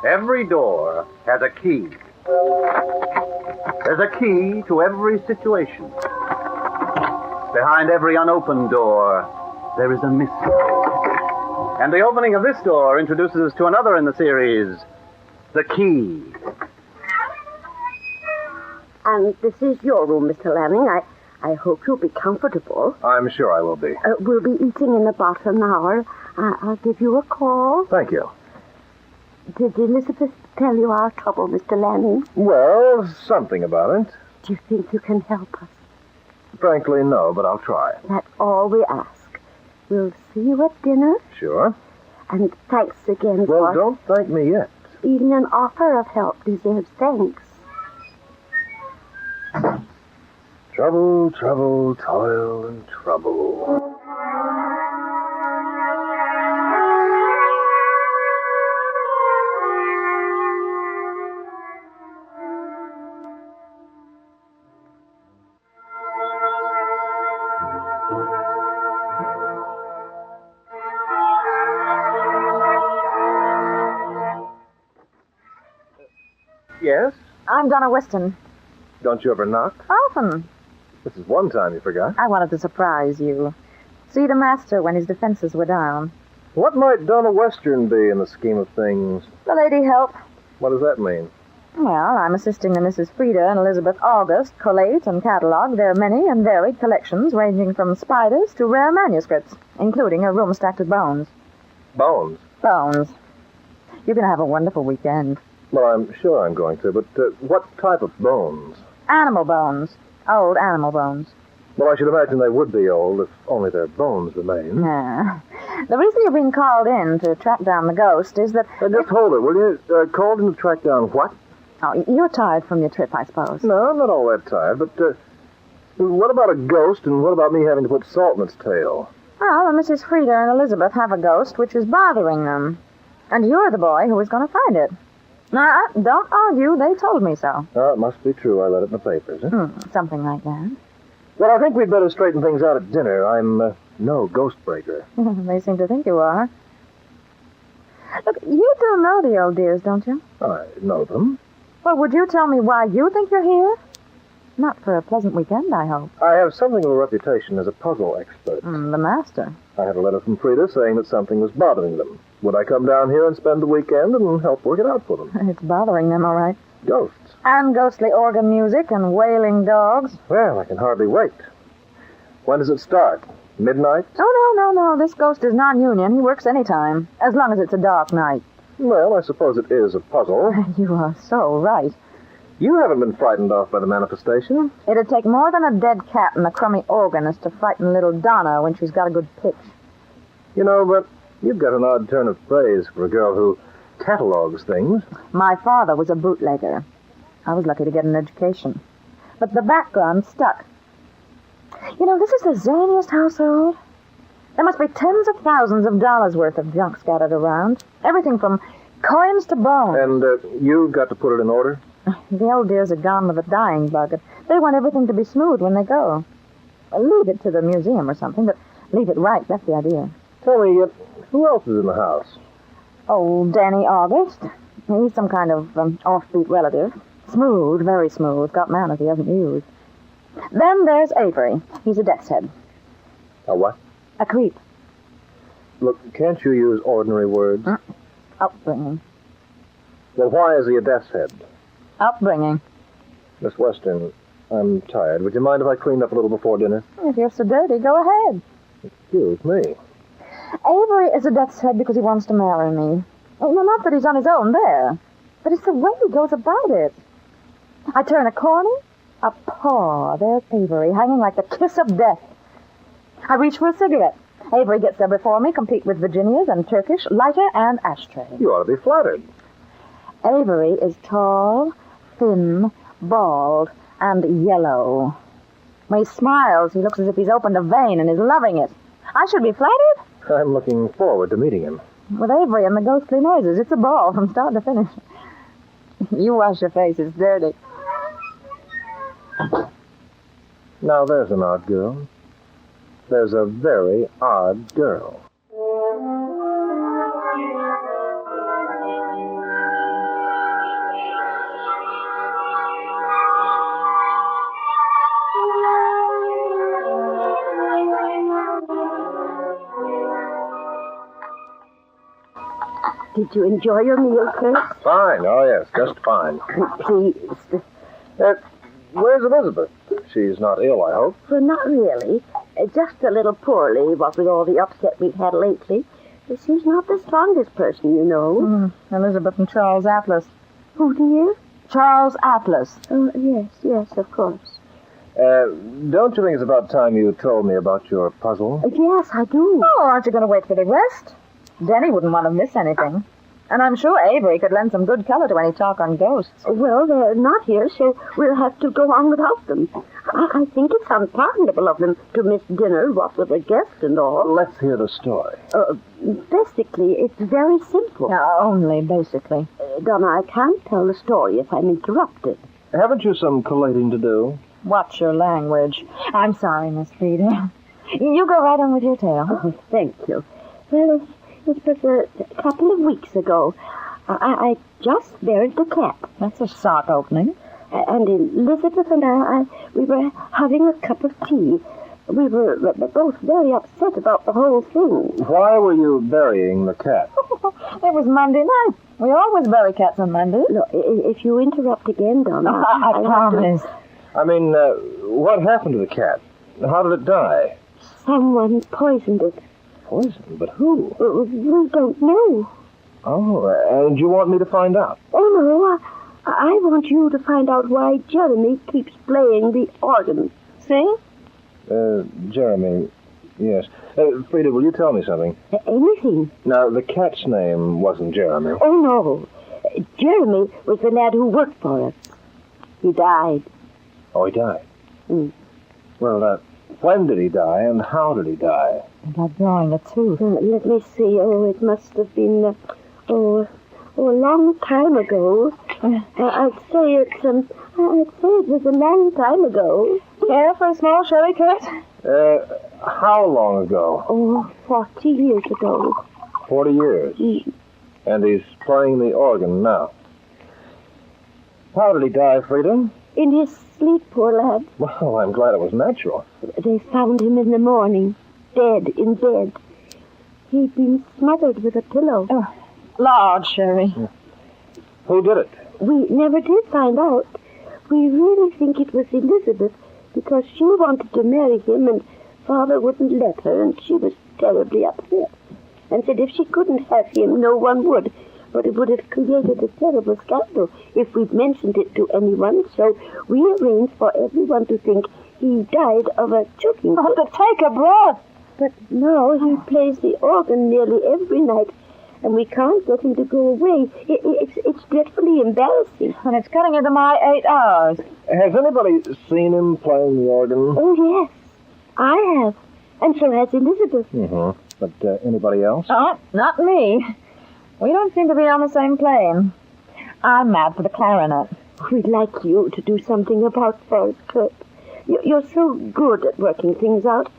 Every door has a key. There's a key to every situation. Behind every unopened door, there is a mystery. And the opening of this door introduces us to another in the series, The Key. And this is your room, Mr. Lanning. I hope you'll be comfortable. I'm sure I will be. We'll be eating in about an hour. I'll give you a call. Thank you. Did Elizabeth tell you our trouble, Mr. Lanning? Well, something about it. Do you think you can help us? Frankly, no, but I'll try. That's all we ask. We'll see you at dinner. Sure. And thanks again Well, don't thank me yet. Even an offer of help deserves thanks. Trouble, trouble, toil, and trouble. Yes? I'm Donna Weston. Don't you ever knock? Often. This is one time you forgot. I wanted to surprise you. See the master when his defenses were down. What might Donna Western be in the scheme of things? The lady help. What does that mean? Well, I'm assisting the Mrs. Frieda and Elizabeth August collate and catalog their many and varied collections ranging from spiders to rare manuscripts, including a room stacked with bones. Bones? Bones. You're going to have a wonderful weekend. Well, I'm sure I'm going to, but what type of bones? Animal bones. Old animal bones. Well, I should imagine they would be old if only their bones remain. Yeah. The reason you're being called in to track down the ghost is that... Just hold it, will you? Called in to track down what? Oh, you're tired from your trip, I suppose. No, I'm not all that tired, but what about a ghost, and what about me having to put salt in its tail? Well, Mrs. Frieda and Elizabeth have a ghost which is bothering them. And you're the boy who is going to find it. Now, don't argue. They told me so. Oh, it must be true. I read it in the papers. Something like that. Well, I think we'd better straighten things out at dinner. I'm no ghost breaker. They seem to think you are. Look, you do know the old dears, don't you? I know them. Well, would you tell me why you think you're here? Not for a pleasant weekend, I hope. I have something of a reputation as a puzzle expert. The master. I had a letter from Frieda saying that something was bothering them. Would I come down here and spend the weekend and help work it out for them? It's bothering them, all right. Ghosts. And ghostly organ music and wailing dogs. Well, I can hardly wait. When does it start? Midnight? Oh, no. This ghost is non-union. He works any time, as long as it's a dark night. Well, I suppose it is a puzzle. You are so right. You haven't been frightened off by the manifestation. It'd take more than a dead cat and a crummy organist to frighten little Donna when she's got a good pitch. You know, but you've got an odd turn of phrase for a girl who catalogs things. My father was a bootlegger. I was lucky to get an education. But the background stuck. You know, this is the zaniest household. There must be tens of thousands of dollars worth of junk scattered around. Everything from coins to bones. And you've got to put it in order? The old dears are gone with a dying bug. They want everything to be smooth when they go. Leave it to the museum or something, but leave it right. That's the idea. Tell me, who else is in the house? Oh, Danny August. He's some kind of offbeat relative. Smooth, very smooth. Got manners he hasn't used. Then there's Avery. He's a death's head. A what? A creep. Look, can't you use ordinary words? Upbringing. Well, why is he a death's head? Upbringing. Miss Weston, I'm tired. Would you mind if I cleaned up a little before dinner? If you're so dirty, go ahead. Excuse me. Avery is a death's head because he wants to marry me. Oh, no, not that he's on his own there, but it's the way he goes about it. I turn a corner, a paw. There's Avery, hanging like the kiss of death. I reach for a cigarette. Avery gets there before me, complete with Virginias and Turkish, lighter and ashtray. You ought to be flattered. Avery is tall, thin, bald, and yellow. When he smiles, he looks as if he's opened a vein and is loving it. I should be flattered. I'm looking forward to meeting him. With Avery and the ghostly noises, it's a ball from start to finish. You wash your face, it's dirty. Now, there's an odd girl. There's a very odd girl. Did you enjoy your meal, Kurt? Fine. Oh, yes, just fine. Please. Where's Elizabeth? She's not ill, I hope. Well, not really. Just a little poorly, what with all the upset we've had lately. She's not the strongest person, you know. Elizabeth and Charles Atlas. Who, dear? Charles Atlas. Oh, yes, of course. Don't you think it's about time you told me about your puzzle? Yes, I do. Oh, aren't you going to wait for the rest? Denny wouldn't want to miss anything. And I'm sure Avery could lend some good color to any talk on ghosts. Well, they're not here, so we'll have to go on without them. I think it's unpardonable of them to miss dinner, what with a guest and all. Let's hear the story. Basically, it's very simple. No, only basically. Donna, I can't tell the story if I'm interrupted. Haven't you some collating to do? Watch your language. I'm sorry, Miss Frida. You go right on with your tale. Oh, thank you. Well, it was a couple of weeks ago. I just buried the cat. That's a sock opening. And Elizabeth and we were having a cup of tea. We were both very upset about the whole thing. Why were you burying the cat? It was Monday night. We always bury cats on Monday. Look, if you interrupt again, Donna... I promise. I mean, what happened to the cat? How did it die? Someone poisoned it. Poison? But who? We don't know. Oh, and you want me to find out? Oh, no. I want you to find out why Jeremy keeps playing the organ. See? Jeremy, yes. Frida, will you tell me something? Anything. Now, the cat's name wasn't Jeremy. Oh, no. Jeremy was the lad who worked for us. He died. Oh, he died? Well, when did he die and how did he die? About drawing a tooth. Let me see. Oh, it must have been, a long time ago. I'd say it was a long time ago. Care for a small sherry, Kurt? How long ago? Oh, 40 years ago. 40 years? And he's playing the organ now. How did he die, Frida? In his sleep, poor lad. Well, I'm glad it was natural. They found him in the morning, dead in bed. He'd been smothered with a pillow. Oh, Lord, Sherry. Who did it? We never did find out. We really think it was Elizabeth because she wanted to marry him and Father wouldn't let her, and she was terribly upset and said if she couldn't have him, no one would. But it would have created a terrible scandal if we'd mentioned it to anyone, so we arranged for everyone to think he died of a choking fit. Oh, to take a breath. But now he plays the organ nearly every night, and we can't get him to go away. It's dreadfully embarrassing. And it's cutting into my 8 hours. Has anybody seen him playing the organ? Oh, yes. I have. And so has Elizabeth. Mm-hmm. But anybody else? Oh, not me. We don't seem to be on the same plane. I'm mad for the clarinet. We'd like you to do something about Forrest, Kurt. You're so good at working things out.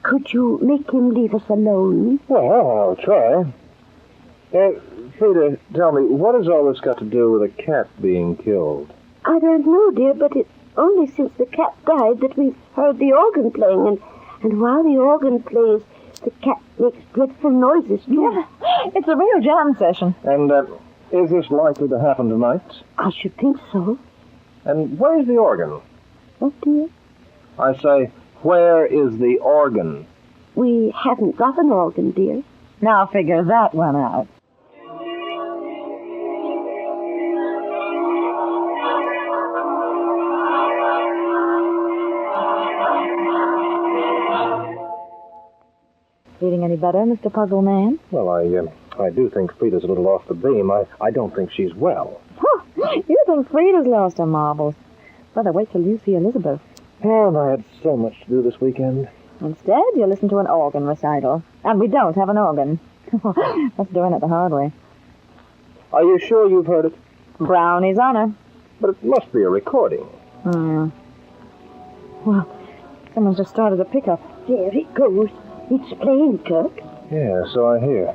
Could you make him leave us alone? Well, I'll try. Frida, tell me, what has all this got to do with a cat being killed? I don't know, dear, but it's only since the cat died that we've heard the organ playing, and while the organ plays, the cat makes dreadful noises, too. Yeah, it's a real jam session. And is this likely to happen tonight? I should think so. And where's the organ? What, dear? I say, where is the organ? We haven't got an organ, dear. Now figure that one out. Feeling any better, Mr. Puzzle Man? Well, I do think Frida's a little off the beam. I don't think she's well. You think Frida's lost her marbles. Better wait till you see Elizabeth. And I had so much to do this weekend. Instead, you listen to an organ recital. And we don't have an organ. That's doing it the hard way. Are you sure you've heard it? Brownie's honor. But it must be a recording. Well, someone's just started a pickup. There it goes. It's playing, Kirk. Yeah, so I hear.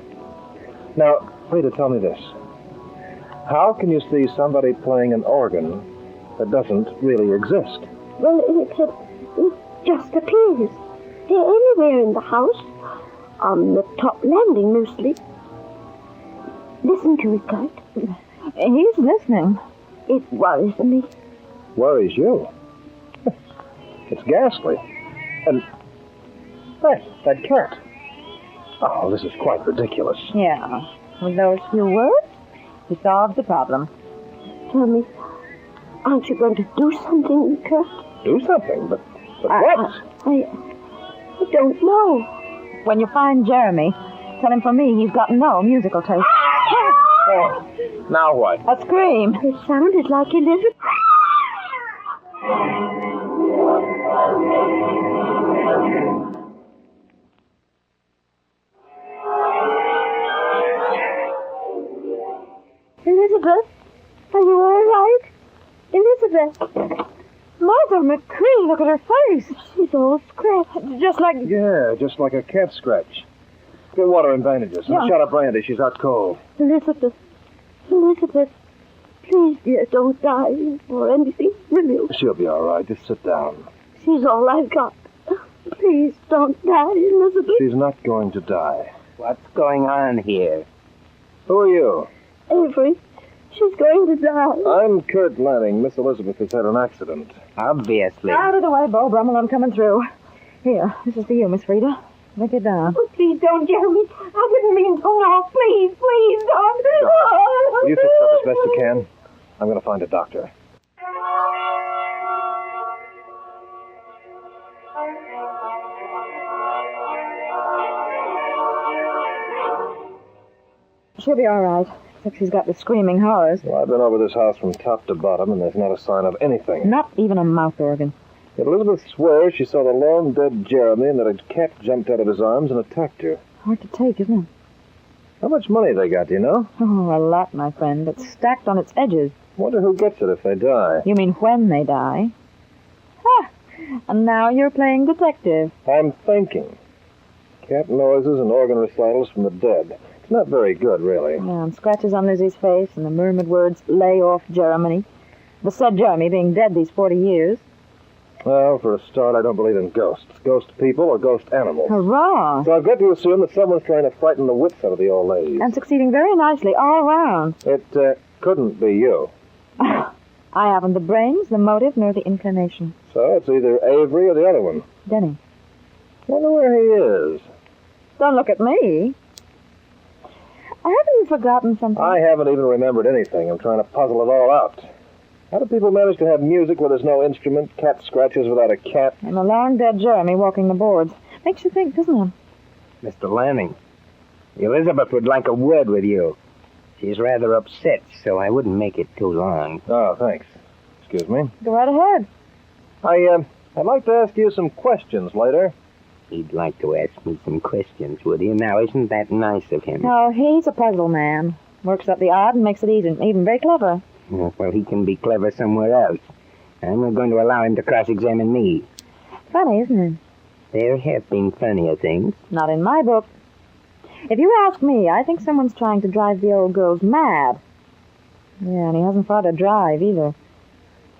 Now, Frida, tell me this. How can you see somebody playing an organ that doesn't really exist? Well, it just appears. They're anywhere in the house. On the top landing, mostly. Listen to it, Kurt. He's listening. It worries me. Worries you? It's ghastly. And... Hey, that cat. Oh, this is quite ridiculous. Yeah. With those few words, he solved the problem. Tell me, aren't you going to do something, Kurt? Do something, but what? I don't know. When you find Jeremy, tell him for me he's got no musical taste. Oh, now what? A scream. It sounded like Elizabeth. Elizabeth, are you all right? Elizabeth. Mother McCree, look at her face. She's all scratched. Just like... Yeah, just like a cat scratch. Get water and bandages. And a shot of brandy. She's out cold. Elizabeth, please, dear, don't die or anything, will you? She'll be all right. Just sit down. She's all I've got. Please don't die, Elizabeth. She's not going to die. What's going on here? Who are you? Avery, she's going to die. I'm Kurt Lanning. Miss Elizabeth has had an accident. Obviously. Out of the way, Bo Brummel, I'm coming through. Here, this is for you, Miss Frida. Look it down. Oh, please don't, Jeremy. I didn't mean to. No, please don't. Will you fix up as best you can? I'm going to find a doctor. She'll be all right, except she's got the screaming horrors. Well, I've been over this house from top to bottom, and there's not a sign of anything. Not even a mouth organ. Yet Elizabeth swears she saw the long dead Jeremy and that a cat jumped out of his arms and attacked her. Hard to take, isn't it? How much money they got, do you know? Oh, a lot, my friend. It's stacked on its edges. Wonder who gets it if they die. You mean when they die? Ha! And now you're playing detective. I'm thinking. Cat noises and organ recitals from the dead. It's not very good, really. Yeah, and scratches on Lizzie's face and the murmured words, lay off Jeremy. The said Jeremy being dead these 40 years. Well, for a start, I don't believe in ghosts. Ghost people or ghost animals. Hurrah! So I've got to assume that someone's trying to frighten the wits out of the old lady. And succeeding very nicely all round. It couldn't be you. I haven't the brains, the motive, nor the inclination. So it's either Avery or the other one. Denny. Wonder where he is. Don't look at me. Haven't you forgotten something? I haven't even remembered anything. I'm trying to puzzle it all out. How do people manage to have music where there's no instrument, cat scratches without a cat? And a long-dead Jeremy walking the boards. Makes you think, doesn't it? Mr. Lanning, Elizabeth would like a word with you. She's rather upset, so I wouldn't make it too long. Oh, thanks. Excuse me. Go right ahead. I'd like to ask you some questions later. He'd like to ask me some questions, would he? Now, isn't that nice of him? Oh, he's a puzzle man. Works up the odd and makes it easy, even very clever. Well, he can be clever somewhere else. I'm not going to allow him to cross-examine me. Funny, isn't it? There have been funnier things. Not in my book. If you ask me, I think someone's trying to drive the old girls mad. Yeah, and he hasn't far to drive, either.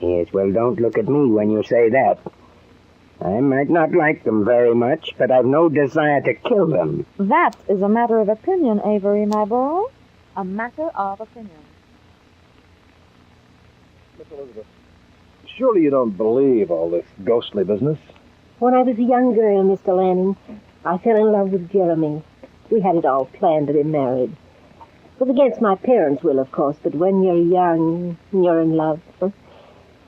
Yes, well, don't look at me when you say that. I might not like them very much, but I've no desire to kill them. That is a matter of opinion, Avery, my boy. A matter of opinion. Miss Elizabeth, surely you don't believe all this ghostly business? When I was a young girl, Mr. Lanning, I fell in love with Jeremy. We had it all planned to be married. It was against my parents' will, of course, but when you're young and you're in love,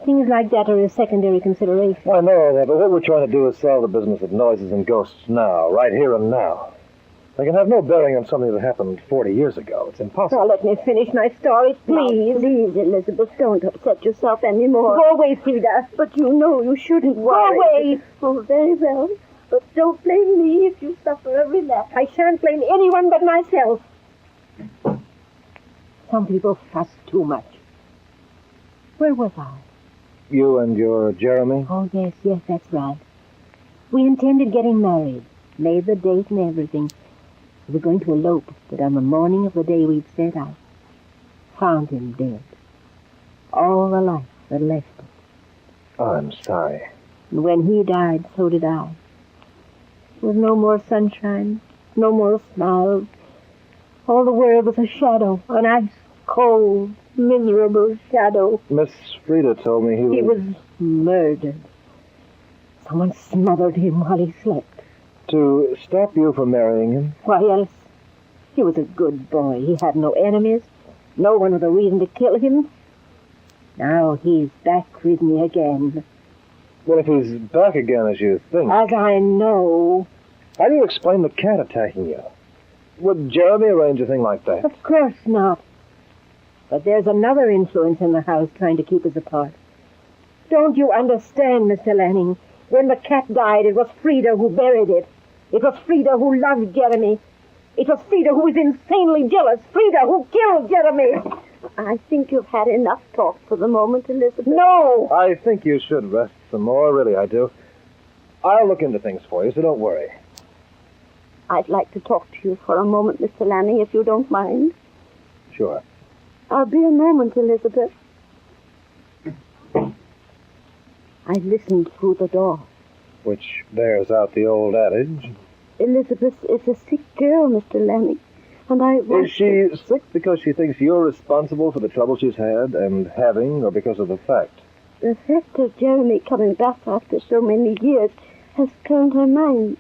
things like that are a secondary consideration. I know that, but what we're trying to do is solve the business of noises and ghosts now, right here and now. They can have no bearing on something that happened 40 years ago. It's impossible. Now, let me finish my story, please. Please, Elizabeth, don't upset yourself anymore. Go away, Frida. But you know you shouldn't worry. Go away. Oh, very well. But don't blame me if you suffer a relapse. I shan't blame anyone but myself. Some people fuss too much. Where was I? You and your Jeremy? Oh, yes, that's right. We intended getting married. Made the date and everything. We were going to elope, but on the morning of the day we'd set out, found him dead. All the life that left him. Oh, I'm sorry. And when he died, so did I. There was no more sunshine, no more smiles, All the world was a shadow, an ice cold, miserable shadow. Miss Frida told me He was murdered. Someone smothered him while he slept. to stop you from marrying him. Why else? He was a good boy. He had no enemies. No one with a reason to kill him. Now he's back with me again. Well, if he's back again as you think, As I know. how do you explain the cat attacking you? Would Jeremy arrange a thing like that? Of course not. But there's another influence in the house trying to keep us apart. Don't you understand, Mr. Lanning? When the cat died, it was Frida who buried it. It was Frida who loved Jeremy. It was Frida who was insanely jealous. Frida who killed Jeremy. I think you've had enough talk for the moment, Elizabeth. No! I think you should rest some more, really, I do. I'll look into things for you, so don't worry. I'd like to talk to you for a moment, Mr. Lanning, if you don't mind. Sure. I'll be a moment, Elizabeth. I listened through the door. Which bears out the old adage. Elizabeth is a sick girl, Mr. Lanning, and I want Is she sick because she thinks you're responsible for the trouble she's had and having, or because of the fact? The fact of Jeremy coming back after so many years has turned her mind.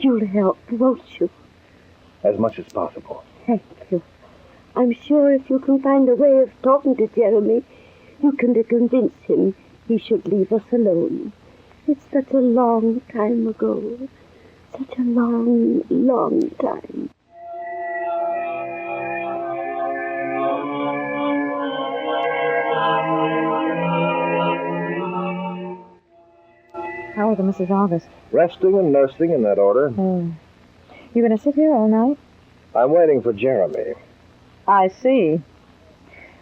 You'll help, won't you? As much as possible. Thank you. I'm sure if you can find a way of talking to Jeremy, you can convince him he should leave us alone. It's such a long time ago. Such a long, long time. How are the Mrs. August? Resting and nursing in that order. You going to sit here all night? I'm waiting for Jeremy. I see.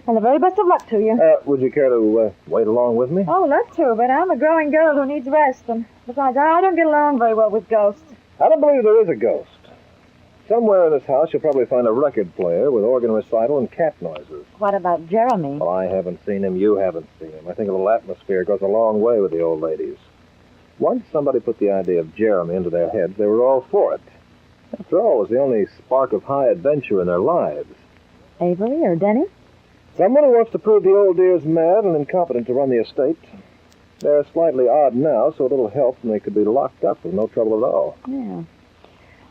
Well, the very best of luck to you. Would you care to wait along with me? Oh, love to, but I'm a growing girl who needs rest, and besides, I don't get along very well with ghosts. I don't believe there is a ghost. Somewhere in this house you'll probably find a record player with organ recital and cat noises. What about Jeremy? Well, I haven't seen him. You haven't seen him. I think a little atmosphere goes a long way with the old ladies. Once somebody put the idea of Jeremy into their heads, they were all for it. After all, it was the only spark of high adventure in their lives. Avery or Denny? Someone who wants to prove the old dear's mad and incompetent to run the estate. They're slightly odd now, so a little help and they could be locked up with no trouble at all. Yeah.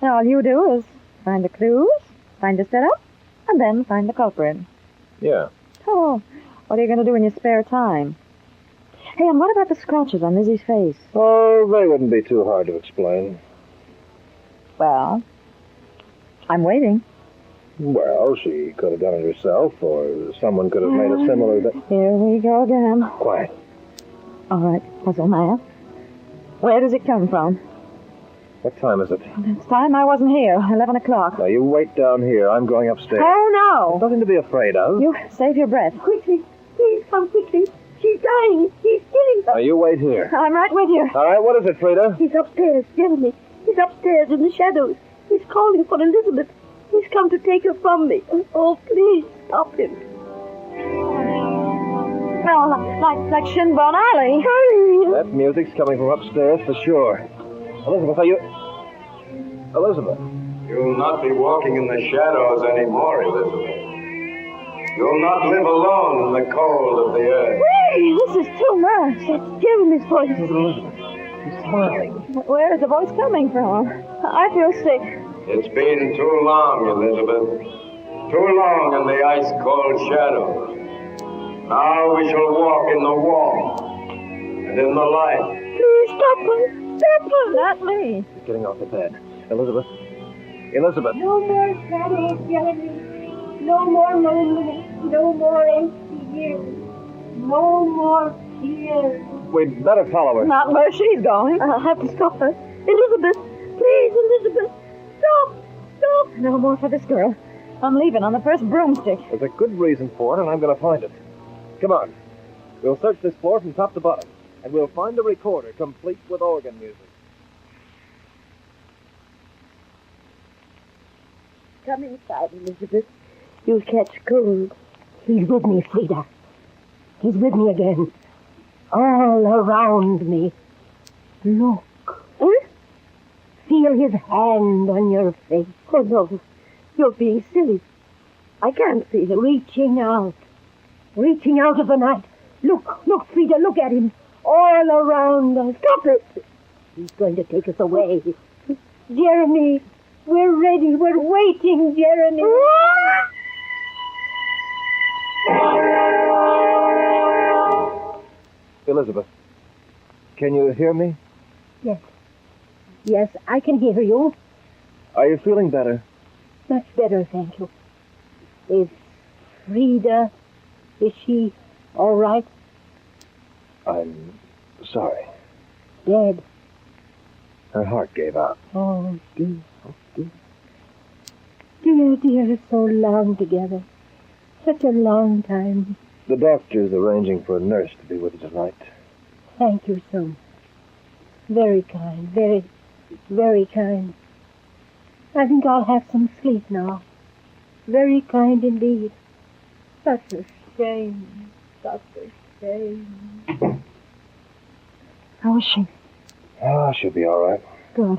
Now, all you do is find the clues, find the setup, and then find the culprit. Yeah. Oh, what are you going to do in your spare time? Hey, and what about the scratches on Lizzie's face? Oh, they wouldn't be too hard to explain. Well, I'm waiting. Well, she could have done it herself, or someone could have made a similar... Here we go again. Quiet. All right, puzzle math. Where does it come from? What time is it? It's time I wasn't here. 11 o'clock. Now, you wait down here. I'm going upstairs. Oh, Nothing to be afraid of. no. You save your breath. Quickly, please come quickly. She's dying. He's killing her. Now, you wait here. I'm right with you. All right, what is it, Frida? He's upstairs, Jeremy. He's upstairs in the shadows. He's calling for Elizabeth. He's come to take her from me. Oh, please stop him. Well, like Shinbone Alley. Hurry. That music's coming from upstairs for sure. Elizabeth, are you... Elizabeth. You'll not be walking in the shadows anymore, Elizabeth. You'll not live alone in the cold of the earth. Hey, this is too much. That's Jeremy's voice. Elizabeth. She's smiling. Where is the voice coming from? I feel sick. It's been too long, Elizabeth. Too long in the ice-cold shadows. Now we shall walk in the warmth and in the light. Please stop her. Stop her. Not me. She's getting off the bed. Elizabeth. Elizabeth. No more shadows, Jeremy. No more loneliness. No more empty years. No more tears. We'd better follow her. Not where she's going. I'll have to stop her. Elizabeth. Please, Elizabeth. Stop. Stop. No more for this girl. I'm leaving on the first broomstick. There's a good reason for it, and I'm going to find it. Come on. We'll search this floor from top to bottom, and we'll find a recorder complete with organ music. Come inside, Elizabeth. You'll catch cold. He's with me, Frida. He's with me again. All around me. Look. Huh? Feel his hand on your face. Oh, no. You're being silly. I can't see him. Reaching out of the night. Look, Frida, look at him. All around us. Stop it. He's going to take us away. Jeremy, we're ready. We're waiting, Jeremy. Elizabeth, can you hear me? Yes, I can hear you. Are you feeling better? Much better, thank you. Is Frida, is she all right? I'm sorry. Dead. Her heart gave out. Oh, dear, oh, dear. Dear, so long together. Such a long time. The doctor's arranging for a nurse to be with you tonight. Thank you so much. Very kind, very, very kind. I think I'll have some sleep now. Very kind indeed. Such a shame. Such a shame. How is she? Oh, she'll be all right. Good.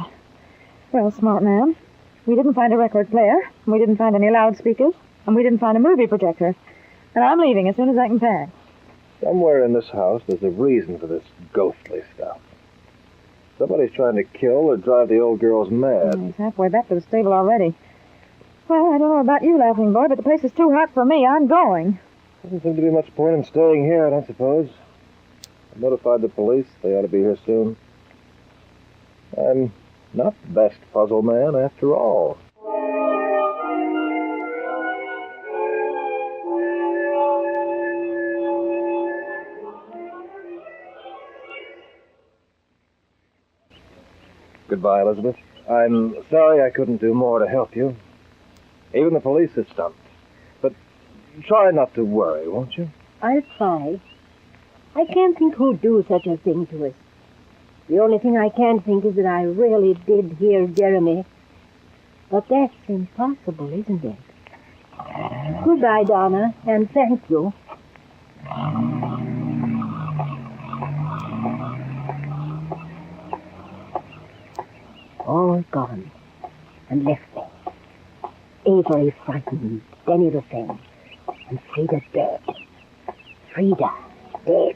Well, smart man, we didn't find a record player, we didn't find any loudspeakers, and we didn't find a movie projector. And I'm leaving as soon as I can pack. Somewhere in this house, there's a reason for this ghostly stuff. Somebody's trying to kill or drive the old girls mad. He's halfway back to the stable already. Well, I don't know about you, laughing boy, but the place is too hot for me. I'm going. Doesn't seem to be much point in staying here, I don't suppose. I notified the police. They ought to be here soon. I'm not the best puzzle man, after all. Goodbye, Elizabeth. I'm sorry I couldn't do more to help you. Even the police is stumped. But try not to worry, won't you? I'll try. I can't think who'd do such a thing to us. The only thing I can think is that I really did hear Jeremy. But that's impossible, isn't it? Goodbye, Donna, and thank you. All gone and left me. Avery frightened, Denny the same, and Frida dead. Frida dead.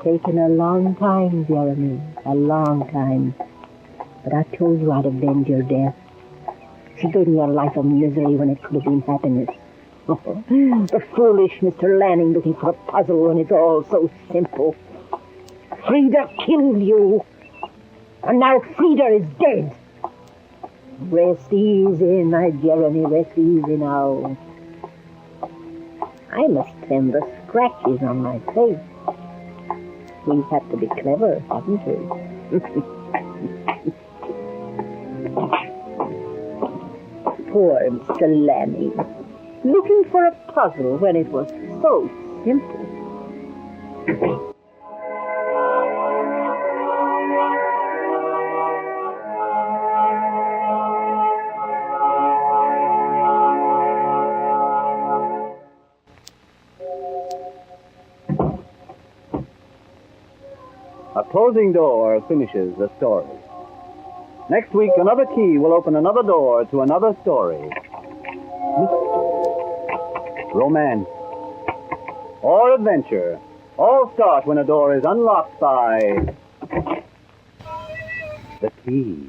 Taken a long time, Jeremy, a long time. But I told you I'd avenge your death. She gave me a life of misery when it could have been happiness. The foolish Mr. Lanning looking for a puzzle when it's all so simple. Frida killed you. And now Frida is dead. Rest easy, my Jeremy, rest easy now. I must tend the scratches on my face. We've had to be clever, haven't we? Poor Mr. Lanning. Looking for a puzzle when it was so simple. A closing door finishes a story. Next week, another key will open another door to another story. Mystery, romance, or adventure all start when a door is unlocked by the key.